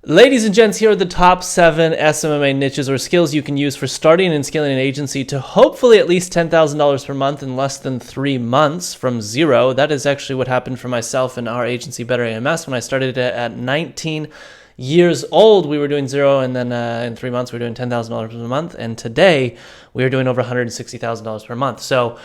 Ladies and gents, here are the top 7 SMMA niches or skills you can use for starting and scaling an agency to hopefully at least $10,000 per month in less than 3 months from zero. That is actually what happened for myself and our agency, Better AMS. When I started it at 19 years old, we were doing zero, and then in 3 months, we were doing $10,000 per month. And today, we are doing over $160,000 per month. So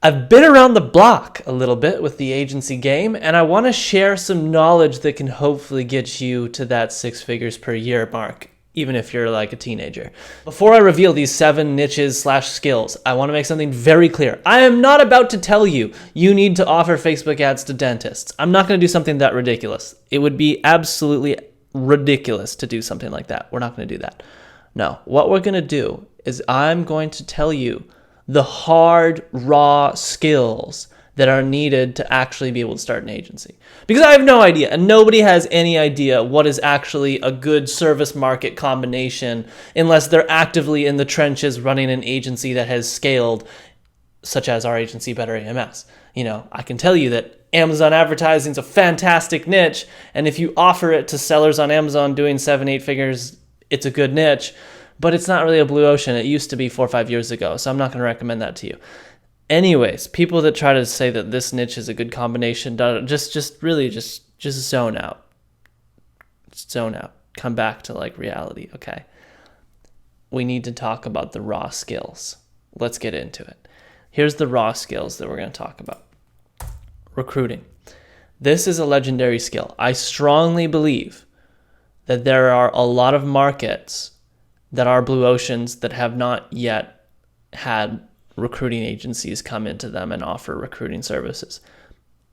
I've been around the block a little bit with the agency game, and I want to share some knowledge that can hopefully get you to that 6 figures per year mark, even if you're like a teenager. Before I reveal these 7 niches / skills, I want to make something very clear. I am not about to tell you you need to offer Facebook ads to dentists. I'm not going to do something that ridiculous. It would be absolutely ridiculous to do something like that. We're not going to do that. No, what we're going to do is I'm going to tell you the hard, raw skills that are needed to actually be able to start an agency. Because I have no idea, and nobody has any idea what is actually a good service market combination unless they're actively in the trenches running an agency that has scaled, such as our agency, Better AMS. You know, I can tell you that Amazon advertising is a fantastic niche, and if you offer it to sellers on Amazon doing 7-8 figures, it's a good niche. But it's not really a blue ocean. It used to be 4 or 5 years ago, so I'm not going to recommend that to you. Anyways, people that try to say that this niche is a good combination, just really zone out. Zone out. Come back to like reality, okay? We need to talk about the raw skills. Let's get into it. Here's the raw skills that we're going to talk about. Recruiting. This is a legendary skill. I strongly believe that there are a lot of markets that are blue oceans that have not yet had recruiting agencies come into them and offer recruiting services.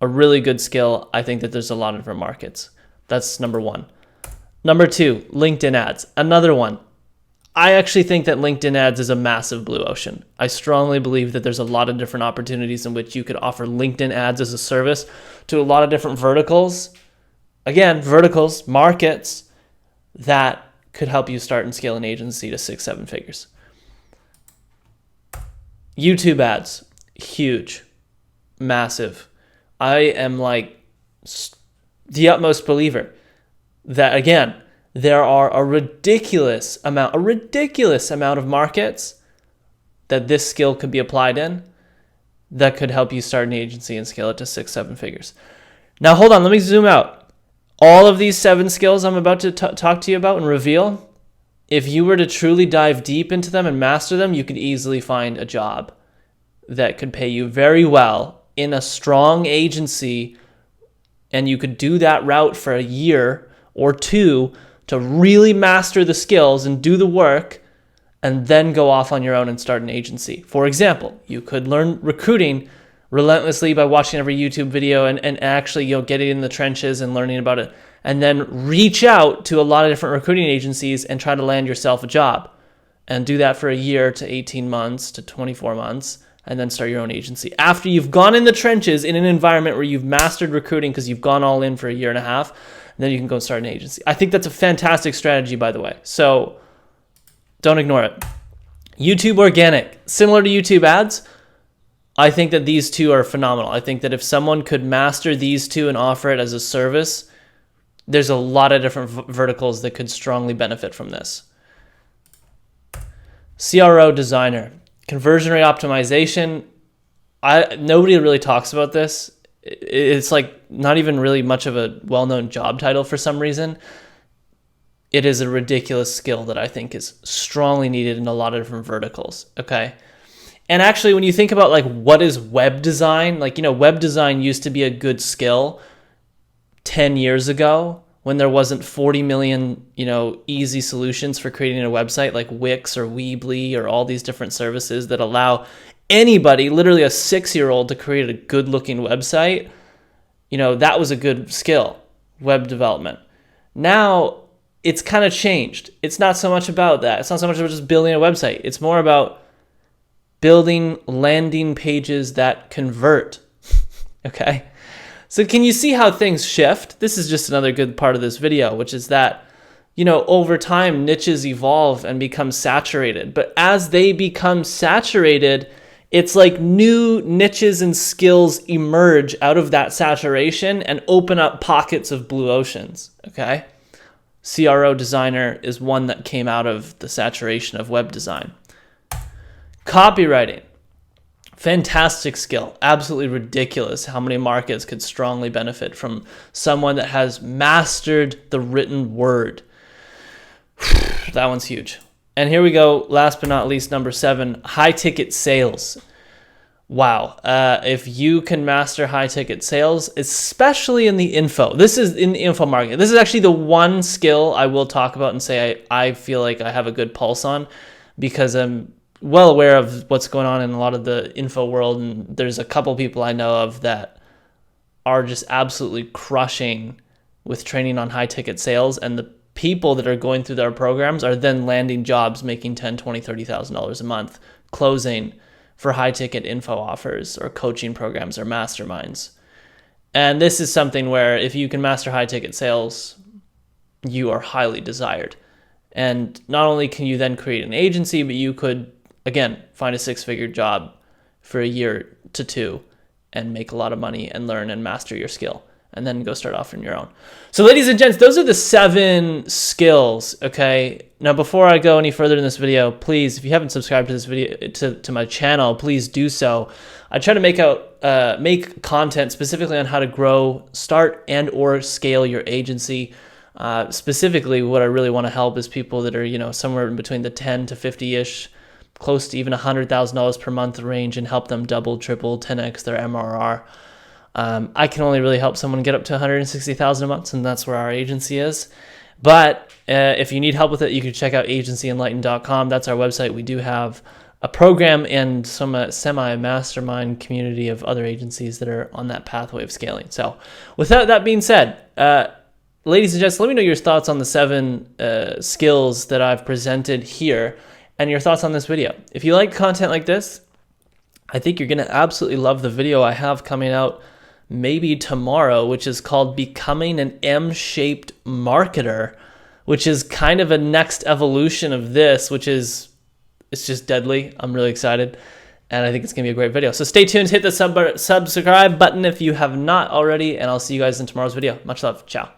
A really good skill. I think that there's a lot of different markets. That's number 1. Number 2, LinkedIn ads. Another one. I actually think that LinkedIn ads is a massive blue ocean. I strongly believe that there's a lot of different opportunities in which you could offer LinkedIn ads as a service to a lot of different verticals. Again, verticals, markets that could help you start and scale an agency to 6-7 figures. YouTube ads, huge, massive. I am like the utmost believer that, again, there are a ridiculous amount of markets that this skill could be applied in that could help you start an agency and scale it to 6-7 figures. Now, hold on, let me zoom out. All of these 7 skills I'm about to talk to you about and reveal, if you were to truly dive deep into them and master them, you could easily find a job that could pay you very well in a strong agency, and you could do that route for a year or 2 to really master the skills and do the work, and then go off on your own and start an agency. For example, you could learn recruiting relentlessly by watching every YouTube video and actually, getting in the trenches and learning about it, and then reach out to a lot of different recruiting agencies and try to land yourself a job, and do that for a year to 18 months to 24 months, and then start your own agency. After you've gone in the trenches in an environment where you've mastered recruiting because you've gone all in for a year and a half, then you can go start an agency. I think that's a fantastic strategy, by the way. So don't ignore it. YouTube organic, similar to YouTube ads. I think that these 2 are phenomenal. I think that if someone could master these 2 and offer it as a service, there's a lot of different verticals that could strongly benefit from this. CRO designer, conversion rate optimization. Nobody really talks about this. It's like not even really much of a well-known job title for some reason. It is a ridiculous skill that I think is strongly needed in a lot of different verticals, okay? And actually, when you think about like what is web design, web design used to be a good skill 10 years ago when there wasn't 40 million, easy solutions for creating a website like Wix or Weebly or all these different services that allow anybody, literally a 6-year-old, to create a good-looking website. That was a good skill, web development. Now, it's kind of changed. It's not so much about that. It's not so much about just building a website. It's more about building landing pages that convert, okay? So can you see how things shift? This is just another good part of this video, which is that, over time, niches evolve and become saturated. But as they become saturated, it's like new niches and skills emerge out of that saturation and open up pockets of blue oceans, okay? CRO designer is one that came out of the saturation of web design. Copywriting. Fantastic skill. Absolutely ridiculous how many markets could strongly benefit from someone that has mastered the written word. That one's huge. And here we go. Last but not least, number 7, high ticket sales. Wow. If you can master high ticket sales, especially in the info, this is in the info market. This is actually the one skill I will talk about and say I feel like I have a good pulse on, because I'm well aware of what's going on in a lot of the info world. And there's a couple people I know of that are just absolutely crushing with training on high ticket sales. And the people that are going through their programs are then landing jobs, making $10,000, $20,000, $30,000 a month, closing for high ticket info offers or coaching programs or masterminds. And this is something where if you can master high ticket sales, you are highly desired. And not only can you then create an agency, but you could, again, find a 6-figure job for a year to 2 and make a lot of money and learn and master your skill, and then go start off on your own. So ladies and gents, those are the 7 skills, okay? Now, before I go any further in this video, please, if you haven't subscribed to this video, to my channel, please do so. I try to make content specifically on how to grow, start, and or scale your agency. Specifically, what I really want to help is people that are, somewhere in between the 10 to 50-ish, close to even $100,000 per month range, and help them double, triple, 10x their MRR. I can only really help someone get up to $160,000 a month, and that's where our agency is. But if you need help with it, you can check out agencyenlighten.com. That's our website. We do have a program and some semi-mastermind community of other agencies that are on that pathway of scaling. So with that being said, ladies and gents, let me know your thoughts on the 7 skills that I've presented here and your thoughts on this video. If you like content like this, I think you're going to absolutely love the video I have coming out maybe tomorrow, which is called Becoming an M-Shaped Marketer, which is kind of a next evolution of this, it's just deadly. I'm really excited, and I think it's going to be a great video. So stay tuned, hit the subscribe button if you have not already, and I'll see you guys in tomorrow's video. Much love. Ciao.